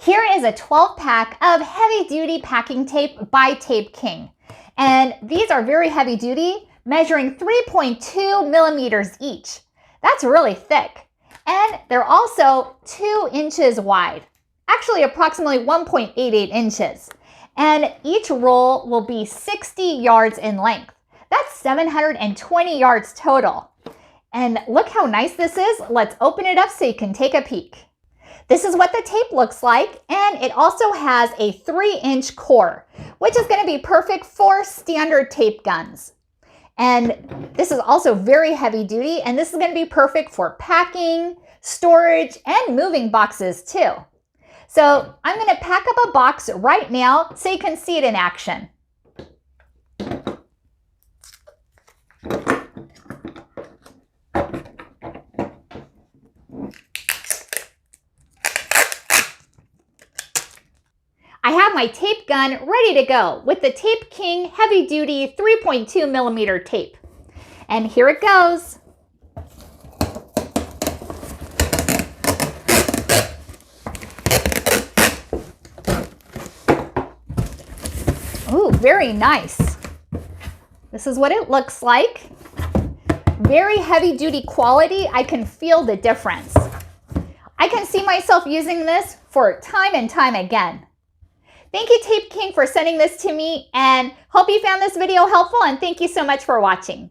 Here is a 12-pack of heavy-duty packing tape by Tape King. And these are very heavy-duty, measuring 3.2 millimeters each. That's really thick. And they're also 2 inches wide, actually approximately 1.88 inches. And each roll will be 60 yards in length. That's 720 yards total. And look how nice this is. Let's open it up so you can take a peek. This is what the tape looks like, and it also has a 3-inch core, which is going to be perfect for standard tape guns. And this is also very heavy duty, and this is going to be perfect for packing, storage, and moving boxes too. So I'm going to pack up a box right now so you can see it in action. I have my tape gun ready to go with the Tape King heavy duty 3.2 millimeter tape. And here it goes. Ooh, very nice. This is what it looks like. Very heavy duty quality. I can feel the difference. I can see myself using this for time and time again. Thank you, Tape King, for sending this to me, and hope you found this video helpful, and thank you so much for watching.